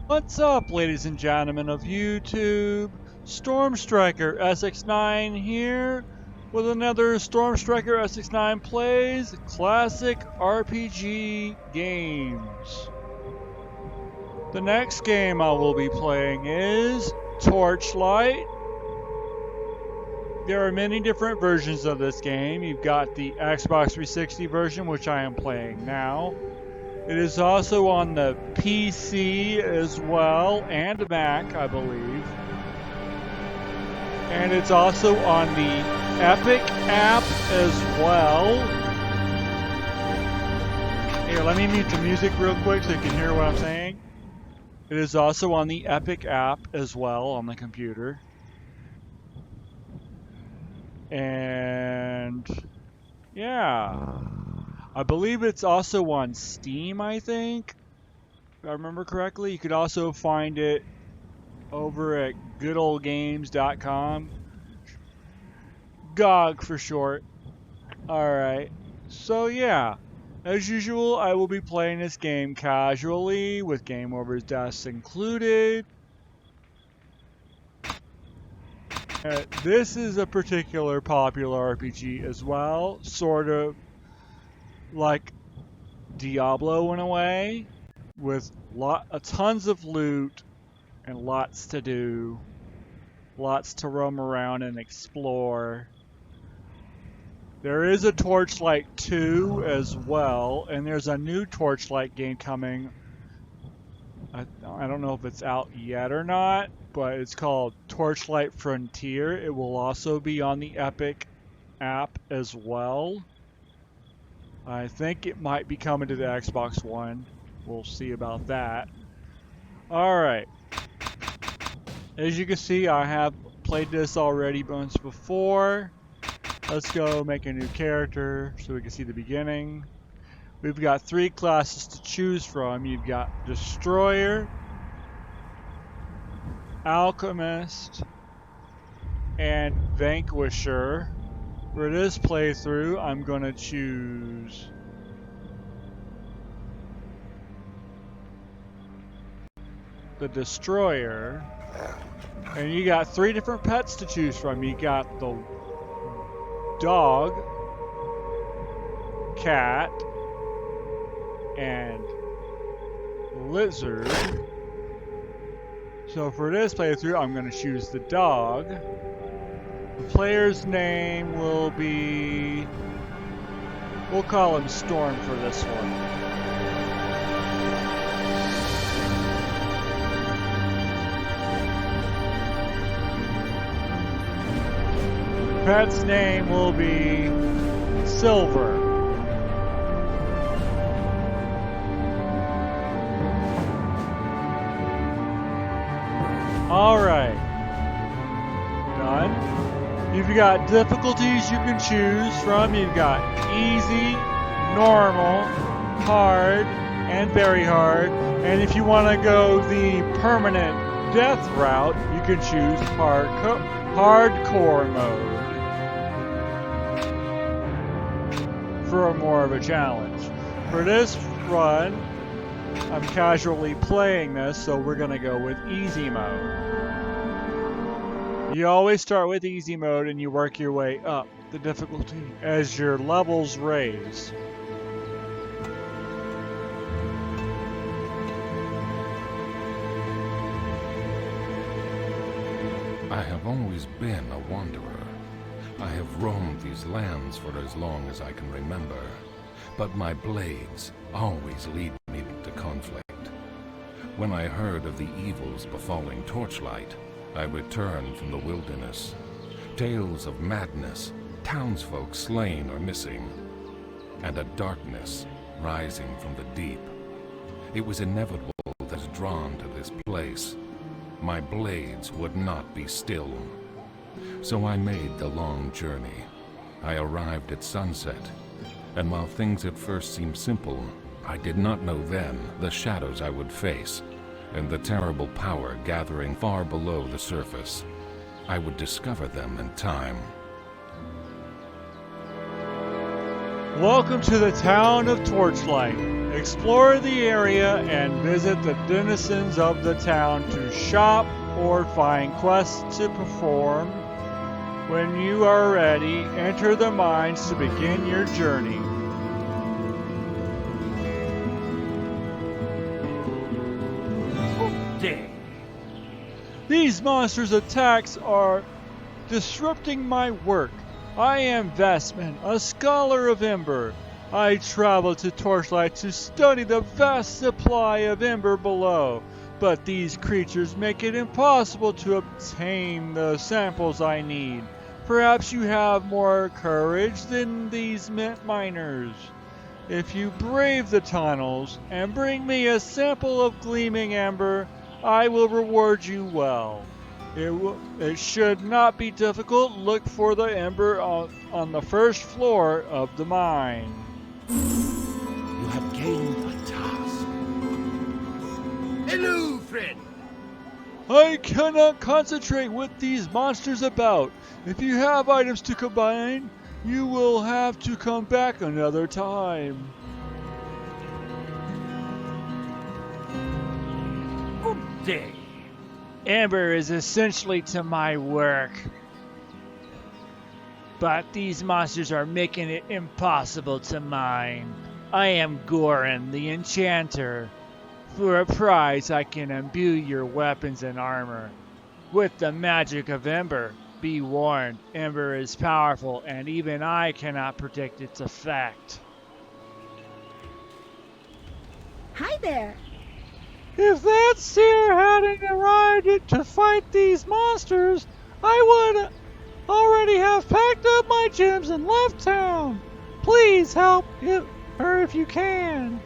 What's up, ladies and gentlemen of YouTube? StormStrikerSX9 here with another StormStrikerSX9 Plays Classic RPG Games. The next game I will be playing is Torchlight. There are many different versions of this game. You've got the Xbox 360 version, which I am playing now. It is also on the PC as well, and Mac, I believe. And it's also on the Epic app as well. Here, let me mute the music real quick so you can hear what I'm saying. It is also on the Epic app as well on the computer. And yeah. I believe it's also on Steam, I think. If I remember correctly. You could also find it over at goodoldgames.com. GOG for short. Alright. So yeah. As usual, I will be playing this game casually, with game overs deaths included. This is a particular popular RPG as well. Sort of like Diablo in a way, with tons of loot and lots to do, lots to roam around and explore. There is a Torchlight 2 as well, and there's a new Torchlight game coming. I don't know if it's out yet or not, but it's called Torchlight Frontier. It will also be on the Epic app as well. I think it might be coming to the Xbox One. We'll see about that. Alright. As you can see, I have played this already once before. Let's go make a new character so we can see the beginning. We've got 3 classes to choose from. You've got Destroyer, Alchemist, and Vanquisher. For this playthrough, I'm going to choose the Destroyer. And you got 3 different pets to choose from. You got the dog, cat, and lizard. So for this playthrough, I'm going to choose the dog. The player's name will be... we'll call him Storm for this one. The pet's name will be Silver. Alright. Done. You've got difficulties you can choose from. You've got easy, normal, hard, and very hard. And if you want to go the permanent death route, you can choose hardcore mode for more of a challenge. For this run, I'm casually playing this, so we're going to go with easy mode. You always start with easy mode and you work your way up the difficulty as your levels raise. I have always been a wanderer. I have roamed these lands for as long as I can remember, but my blades always lead me to conflict. When I heard of the evils befalling Torchlight, I returned from the wilderness. Tales of madness, townsfolk slain or missing, and a darkness rising from the deep. It was inevitable that I was drawn to this place. My blades would not be still. So I made the long journey. I arrived at sunset, and while things at first seemed simple, I did not know then the shadows I would face, and the terrible power gathering far below the surface. I would discover them in time. Welcome to the town of Torchlight. Explore the area and visit the denizens of the town to shop or find quests to perform. When you are ready, enter the mines to begin your journey. These monsters' attacks are disrupting my work. I am Vestman, a scholar of Ember. I traveled to Torchlight to study the vast supply of Ember below, but these creatures make it impossible to obtain the samples I need. Perhaps you have more courage than these miners. If you brave the tunnels and bring me a sample of gleaming Ember, I will reward you well. It should not be difficult. Look for the Ember on the first floor of the mine. You have gained a task. Hello, friend. I cannot concentrate with these monsters about. If you have items to combine, you will have to come back another time. Good day. Ember is essentially to my work. But these monsters are making it impossible to mine. I am Goran, the Enchanter. For a prize, I can imbue your weapons and armor. With the magic of Ember, be warned, Ember is powerful, and even I cannot predict its effect. Hi there. If that seer hadn't arrived to fight these monsters, I would already have packed up my gems and left town. Please help her if you can.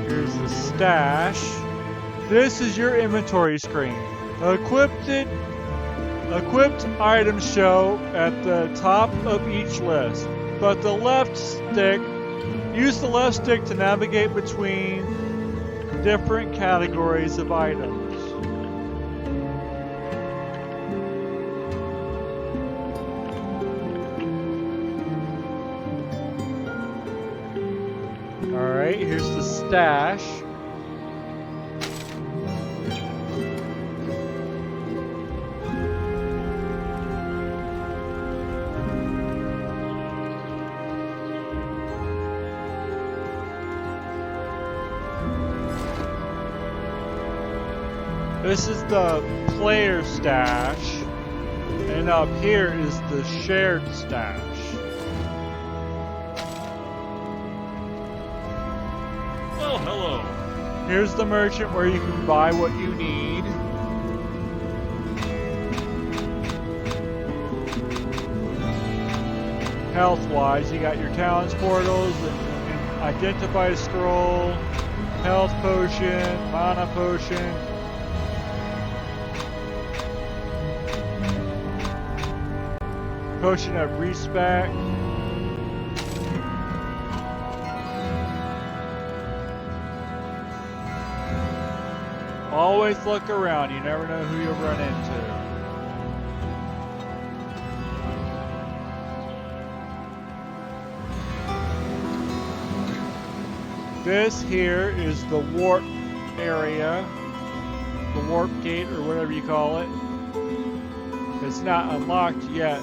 Here's the stash. This is your inventory screen. Equipped items show at the top of each list, but use the left stick to navigate between different categories of items. Alright, here's the stash. This is the player stash, and up here is the shared stash. Well, hello. Here's the merchant where you can buy what you need. Health-wise, you got your talents portals, and identify scroll, health potion, mana potion. Potion of respect. Always look around, you never know who you'll run into. This here is the warp area, the warp gate or whatever you call it. It's not unlocked yet.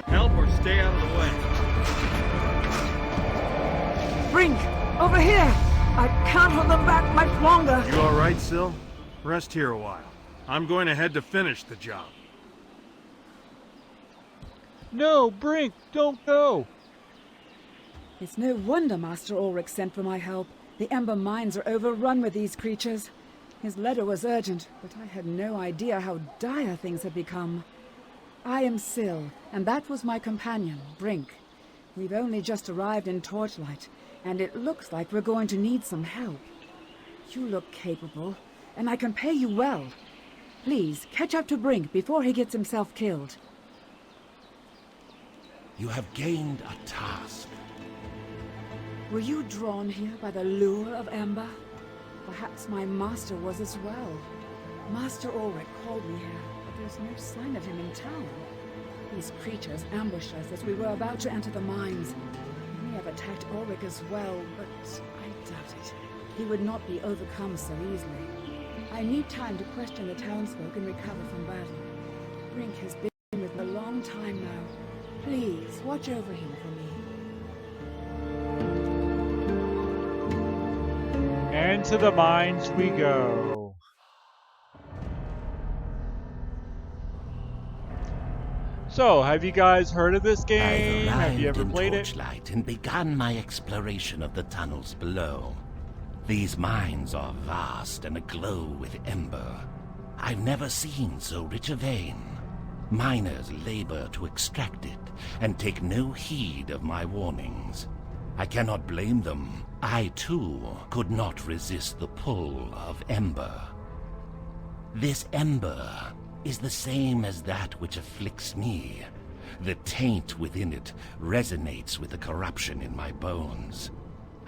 Help or stay out of the way. Brink, over here. I can't hold them back much longer. You all right, Syl? Rest here a while. I'm going ahead to finish the job. No, Brink, don't go. It's no wonder Master Ulrich sent for my help. The Ember mines are overrun with these creatures. His letter was urgent, but I had no idea how dire things had become. I am Syl, and that was my companion, Brink. We've only just arrived in Torchlight, and it looks like we're going to need some help. You look capable, and I can pay you well. Please, catch up to Brink before he gets himself killed. You have gained a task. Were you drawn here by the lure of Ember? Perhaps my master was as well. Master Ulrich called me here, There's no sign of him in town. These creatures ambushed us as we were about to enter the mines. He may have attacked Ulrich as well, but I doubt it. He would not be overcome so easily. I need time to question the townsfolk and recover from battle. Brink has been with me a long time now. Please, watch over him for me. And to the mines we go. So, have you guys heard of this game? Have you ever played it? Torchlight and begun my exploration of the tunnels below. These mines are vast and aglow with ember. I've never seen so rich a vein. Miners labor to extract it and take no heed of my warnings. I cannot blame them. I, too, could not resist the pull of ember. This ember is the same as that which afflicts me. The taint within it resonates with the corruption in my bones.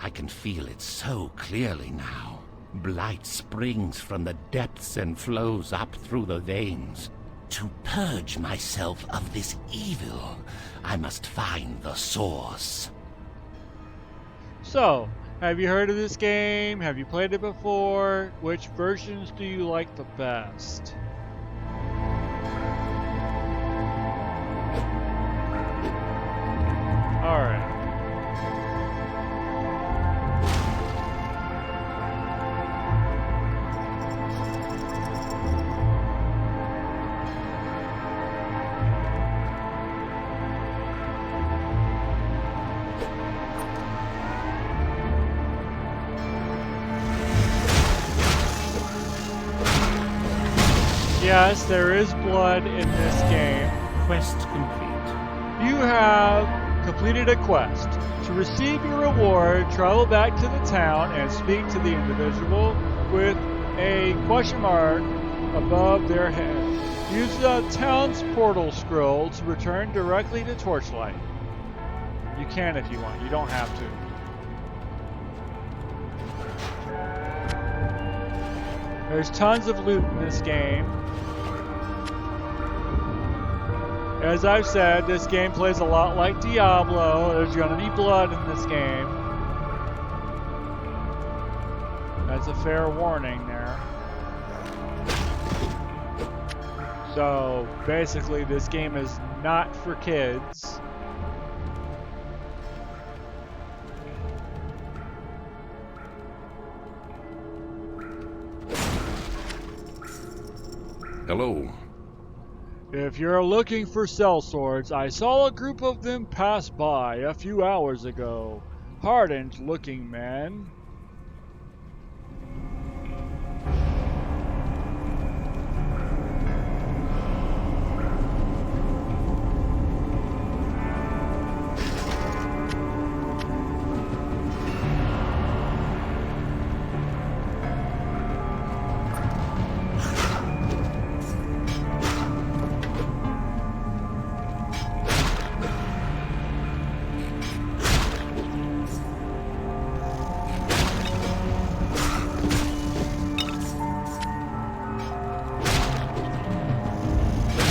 I can feel it so clearly now. Blight springs from the depths and flows up through the veins. To purge myself of this evil, I must find the source. So, have you heard of this game? Have you played it before? Which versions do you like the best? Alright. Yes, there is blood in this game. Quest complete. You have completed a quest. To receive your reward, travel back to the town and speak to the individual with a question mark above their head. Use the town's portal scroll to return directly to Torchlight. You can if you want, you don't have to. There's tons of loot in this game. As I've said, this game plays a lot like Diablo. There's gonna be blood in this game. That's a fair warning there. So, basically, this game is not for kids. Hello. If you're looking for sellswords, I saw a group of them pass by a few hours ago. Hardened looking men.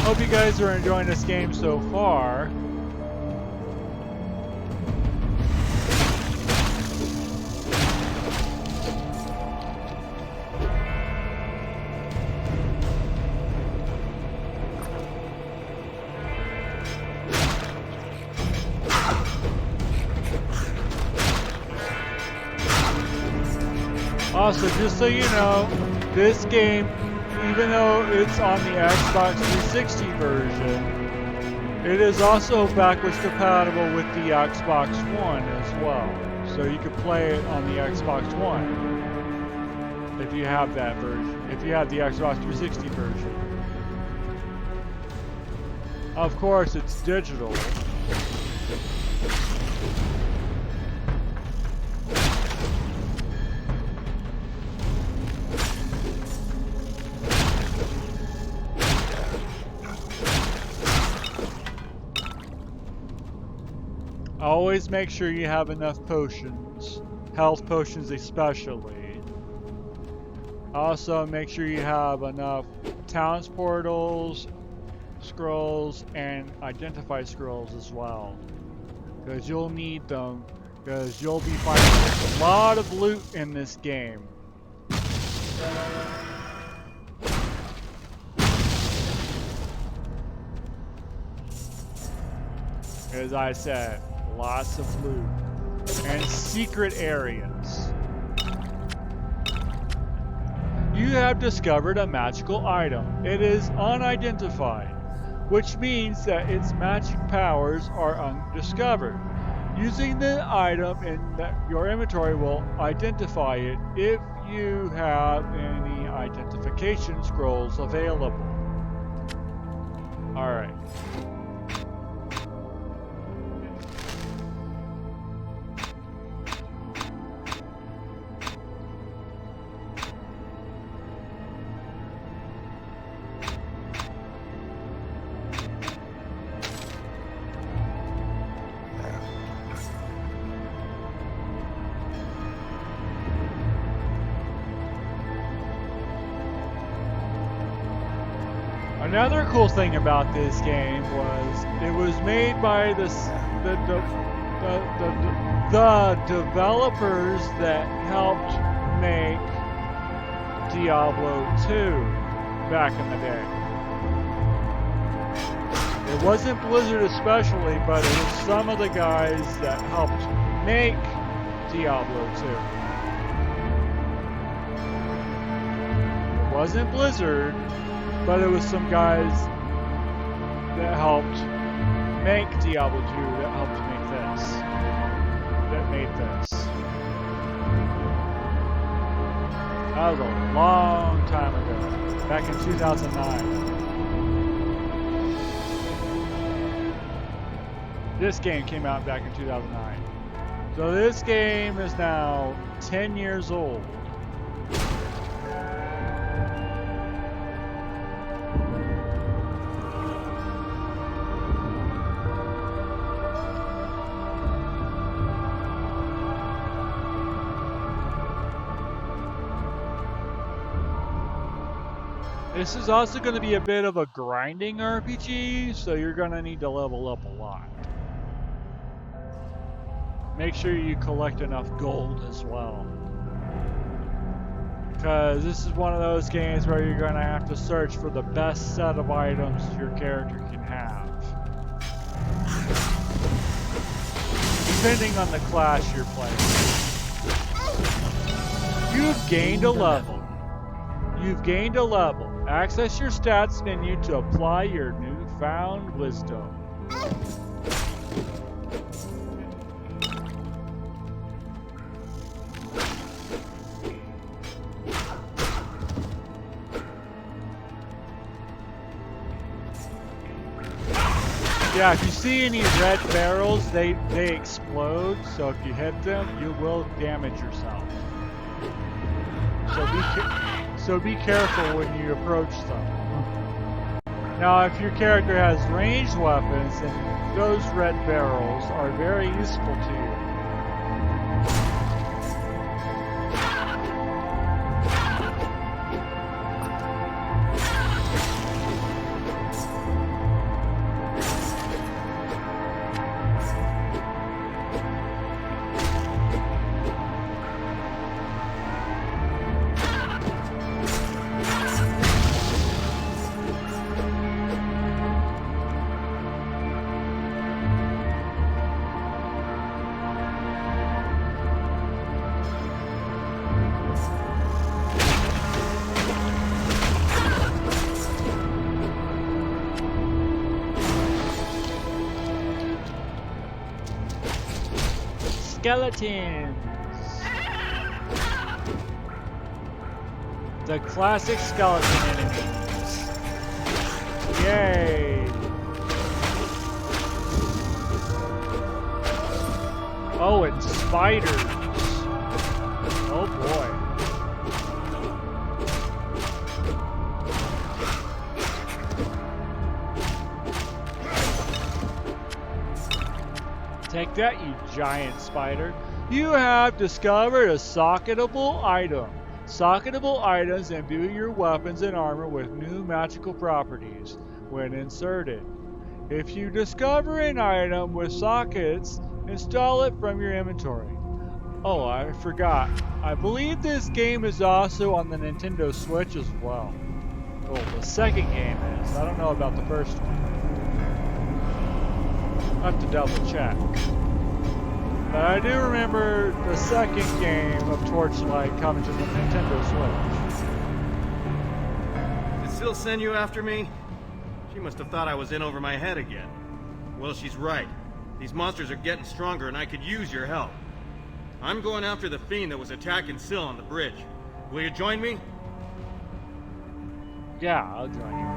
Hope you guys are enjoying this game so far. Also, just so you know, this game, even though it's on the Xbox 360 version, it is also backwards compatible with the Xbox One as well. So you can play it on the Xbox One if you have that version, if you have the Xbox 360 version. Of course, it's digital. Always make sure you have enough potions, health potions especially. Also make sure you have enough towns portals, scrolls, and identify scrolls as well. Because you'll need them, because you'll be finding a lot of loot in this game. As I said, lots of loot and secret areas. You have discovered a magical item. It is unidentified, which means that its magic powers are undiscovered. Using the item in your inventory will identify it if you have any identification scrolls available. Alright. Another cool thing about this game was it was made by the developers that helped make Diablo 2 back in the day. It wasn't Blizzard especially, but it was some of the guys that helped make Diablo 2. It wasn't Blizzard, but it was some guys that helped make Diablo 2 that helped make this. That made this. That was a long time ago. Back in 2009. This game came out back in 2009. So this game is now 10 years old. This is also going to be a bit of a grinding RPG, so you're going to need to level up a lot. Make sure you collect enough gold as well. Because this is one of those games where you're going to have to search for the best set of items your character can have. Depending on the class you're playing. You've gained a level. You've gained a level. Access your stats menu to apply your newfound wisdom. Yeah, if you see any red barrels, they explode, so if you hit them, you will damage yourself. So be careful when you approach them. Now, if your character has ranged weapons, then those red barrels are very useful to you. Skeletons! The classic skeleton enemies. Yay! Oh, and spiders. Oh boy. Take that, you giant spider. You have discovered a socketable item. Socketable items imbue your weapons and armor with new magical properties when inserted. If you discover an item with sockets, install it from your inventory. Oh, I forgot. I believe this game is also on the Nintendo Switch as well. Well, the second game is. I don't know about the first one. I'll have to double check. But I do remember the second game of Torchlight coming to the Nintendo Switch. Did Syl send you after me? She must have thought I was in over my head again. Well, she's right. These monsters are getting stronger and I could use your help. I'm going after the fiend that was attacking Syl on the bridge. Will you join me? Yeah, I'll join you.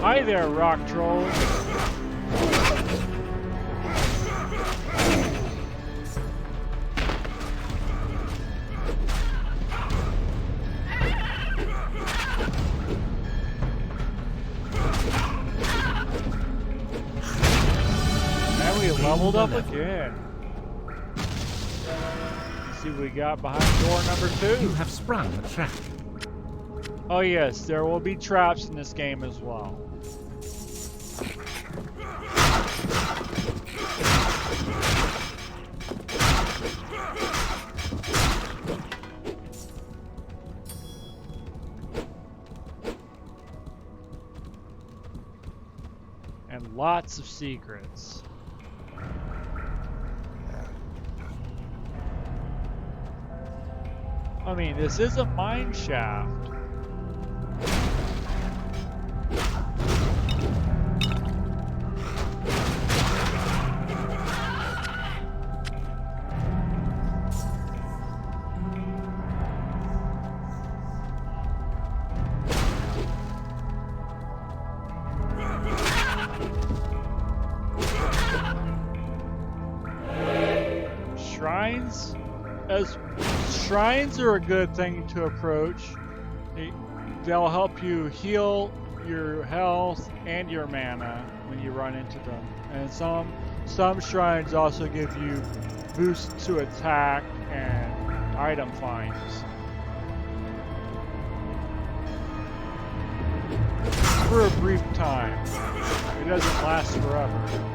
Hi there, rock troll. And we leveled up again. Let's see what we got behind door number 2. You have sprung a trap. Oh yes, there will be traps in this game as well. And lots of secrets. I mean, this is a mine shaft. Shrines are a good thing to approach. They'll help you heal your health and your mana when you run into them. And some shrines also give you boosts to attack and item finds. For a brief time. It doesn't last forever.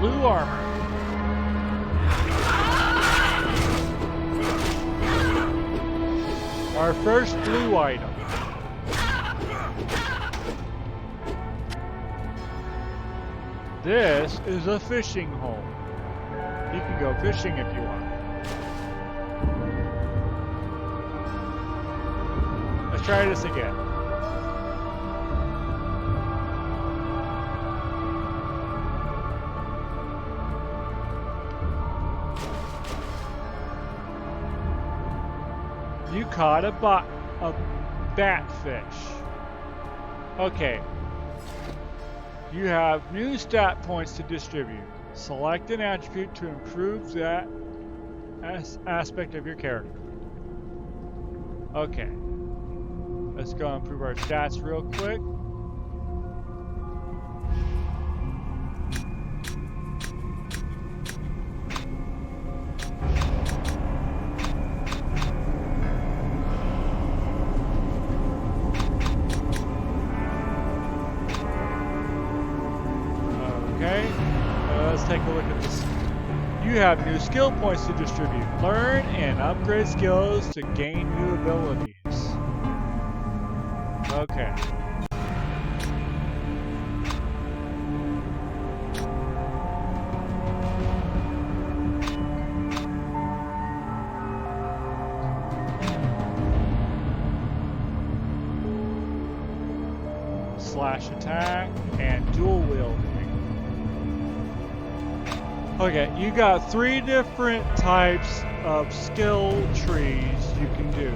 Blue armor. Our first blue item. This is a fishing hole. You can go fishing if you want. Let's try this again. You caught a batfish. Okay. You have new stat points to distribute. Select an attribute to improve that aspect of your character. Okay. Let's go improve our stats real quick. Okay, let's take a look at this. You have new skill points to distribute. Learn and upgrade skills to gain new abilities. Okay. Slash attack and dual wielding. Okay, you got 3 different types of skill trees you can do.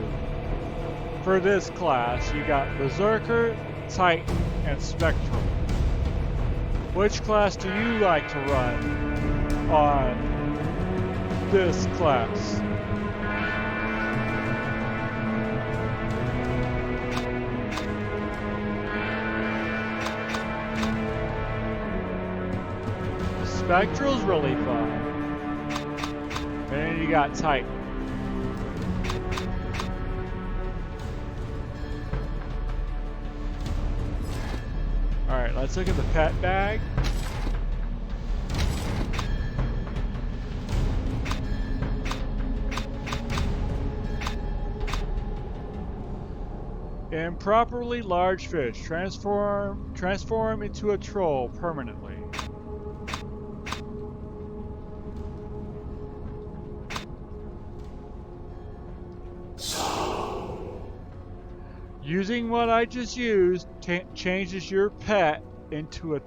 For this class, you got Berserker, Titan, and Spectral. Which class do you like to run on this class? Spectral's really fun. And then you got Titan. Alright, let's look at the pet bag. Improperly large fish. Transform into a troll permanently. Using what I just used changes your pet into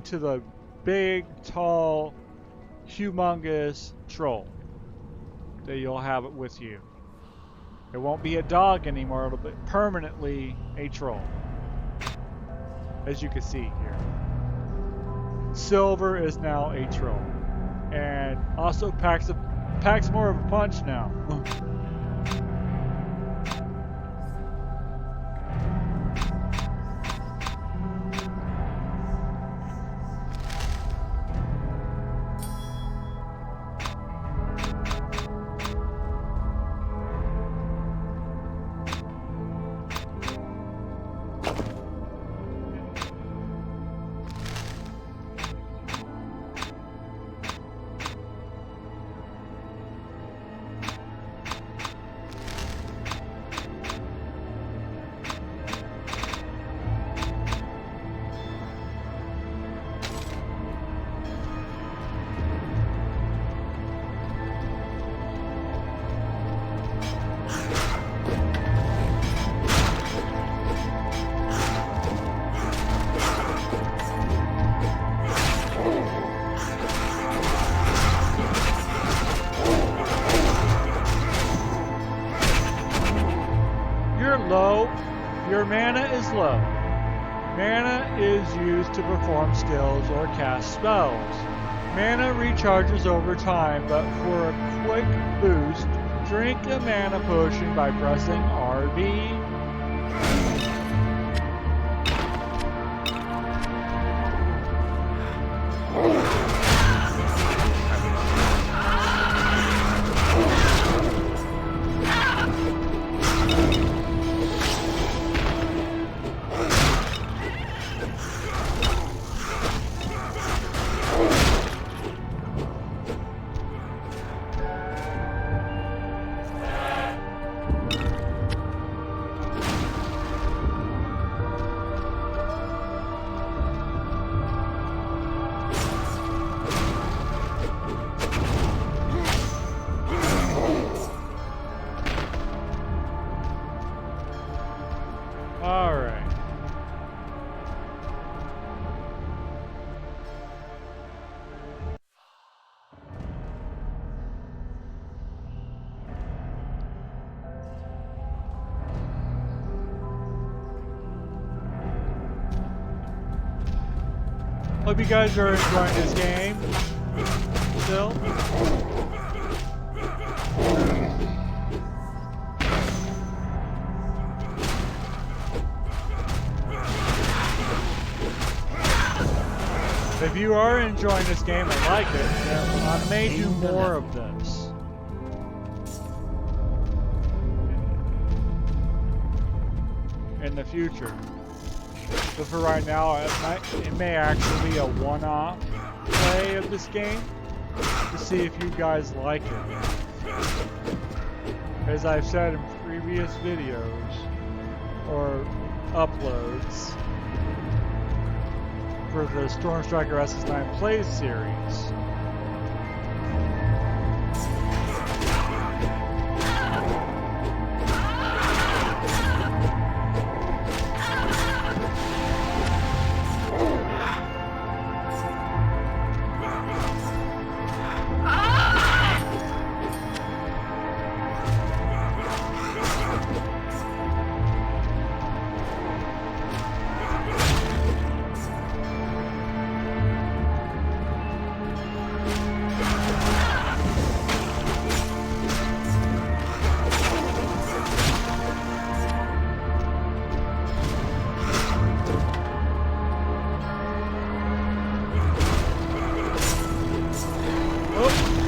the big, tall, humongous troll that you'll have it with you. It won't be a dog anymore, it'll be permanently a troll. As you can see here. Silver is now a troll. And also packs more of a punch now. Your mana is low. Mana is used to perform skills or cast spells. Mana recharges over time, but for a quick boost, drink a mana potion by pressing RB. Hope you guys are enjoying this game still. If you are enjoying this game and like it, then I may do more of this. In the future. But for right now, it may actually be a one-off. play of this game to see if you guys like it. As I've said in previous videos or uploads for the StormStrikerSX9 Plays series.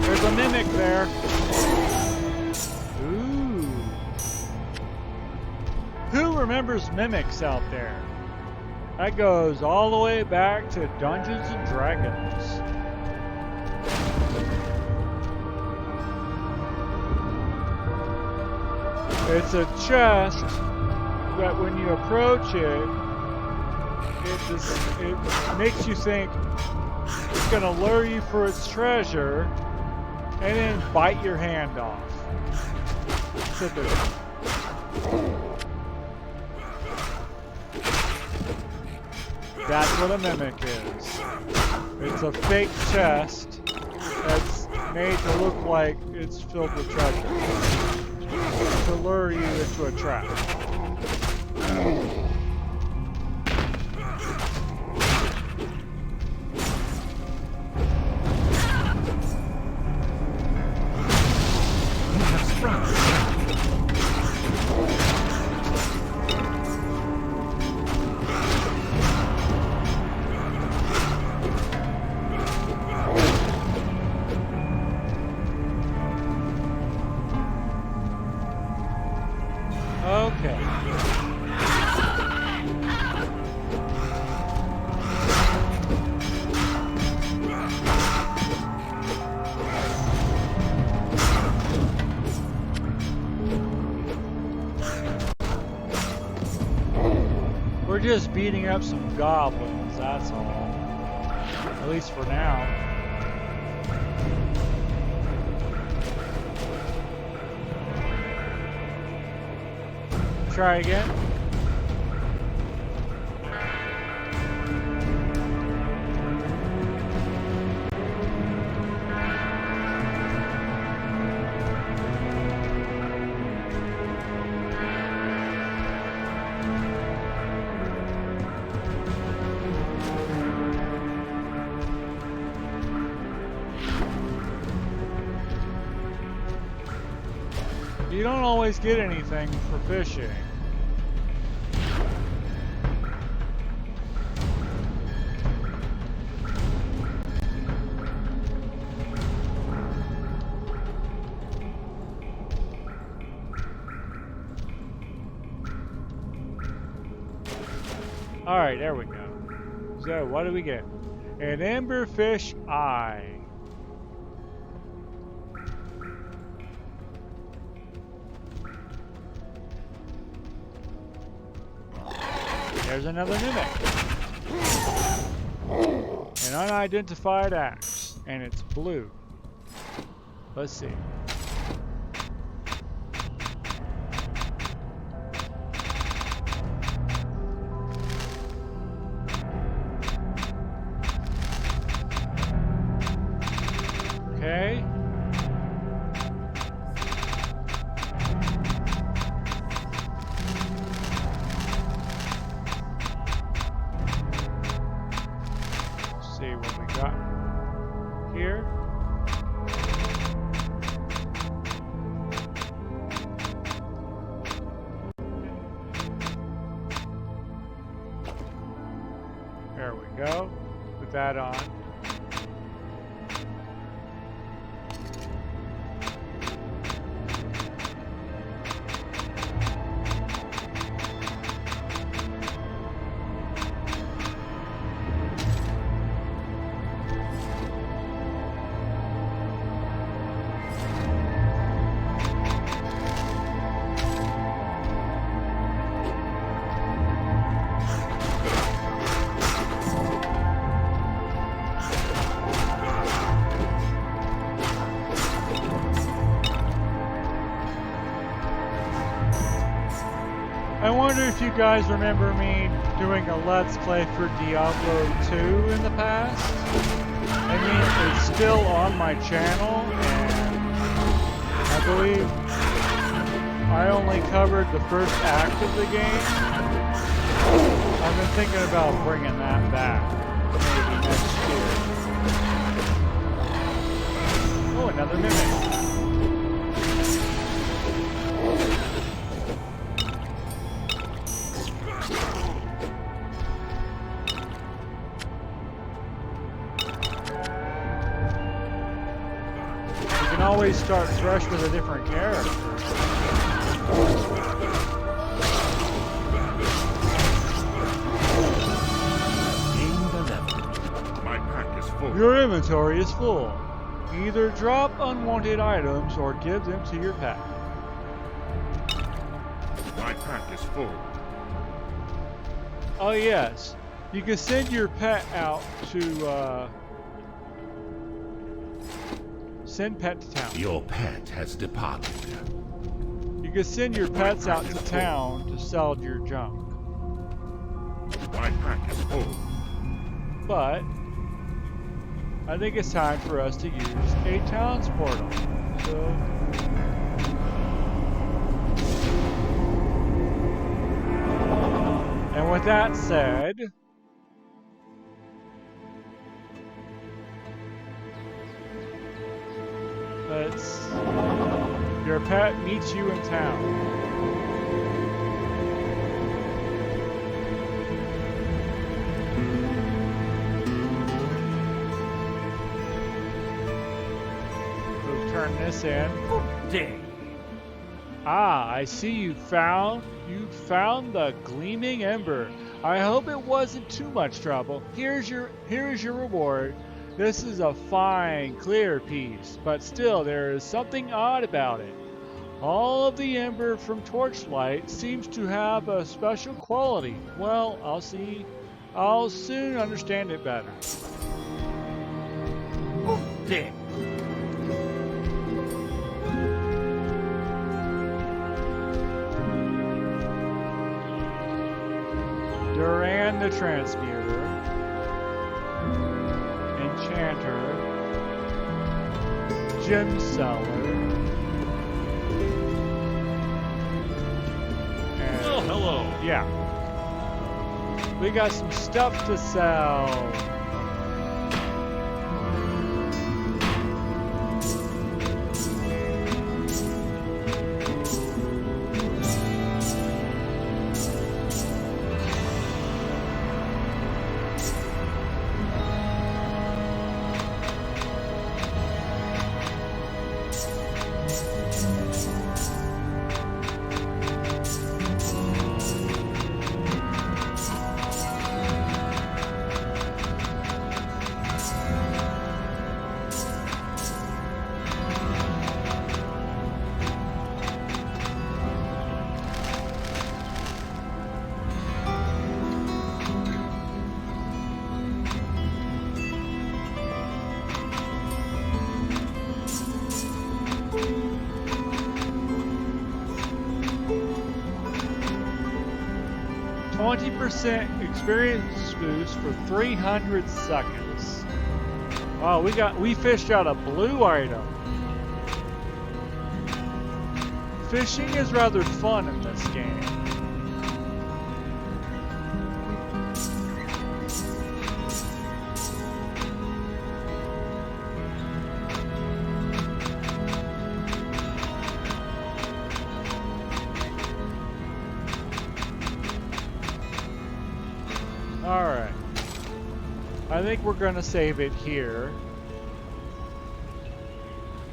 There's a mimic there. Ooh. Who remembers mimics out there? That goes all the way back to Dungeons and Dragons. It's a chest that when you approach it, it makes you think it's gonna lure you for its treasure and then bite your hand off. Sit there. That's what a mimic is. It's a fake chest that's made to look like it's filled with treasure to lure you into a trap. Okay. We're just beating up some goblins, that's all. At least for now. Try again. You don't always get anything for fishing. Alright, there we go. So, what do we get? An emberfish eye. There's another mimic. An unidentified axe. And it's blue. Let's see. Okay. Let's see what we got here. There we go. Put that on. wonder if you guys remember me doing a Let's Play for Diablo 2 in the past. I mean, it's still on my channel, and I believe I only covered the first act of the game. I've been thinking about bringing that back, maybe next year. Oh, another mimic. You can always start fresh with a different character. Your inventory is full. Either drop unwanted items or give them to your pet. My pack is full. Oh yes, you can send your pet out to, send pet to town. Your pet has departed. You can send your pets out to town to sell your junk. My pack is full. But I think it's time for us to use a town's portal. So and with that said, your pet meets you in town. Turn this in. Dang. Ah, I see you found the gleaming ember. I hope it wasn't too much trouble. Here is your reward. This is a fine, clear piece, but still there is something odd about it. All of the ember from Torchlight seems to have a special quality. Well, I'll soon understand it better. Dang. Duran the Transmuter, Enchanter, Gem Seller, and Oh, hello. yeah, we got some stuff to sell. Experience boost for 300 seconds. Wow, we fished out a blue item. Fishing is rather fun in this game. Alright. I think we're going to save it here.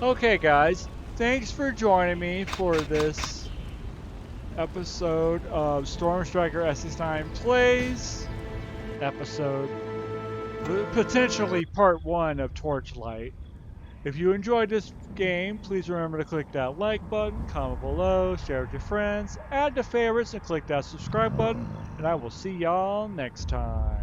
Okay, guys. Thanks for joining me for this episode of StormStrikerSX9 Plays. Episode. Potentially part 1 of Torchlight. If you enjoyed this game, please remember to click that like button, comment below, share with your friends, add to favorites, and click that subscribe button. And I will see y'all next time.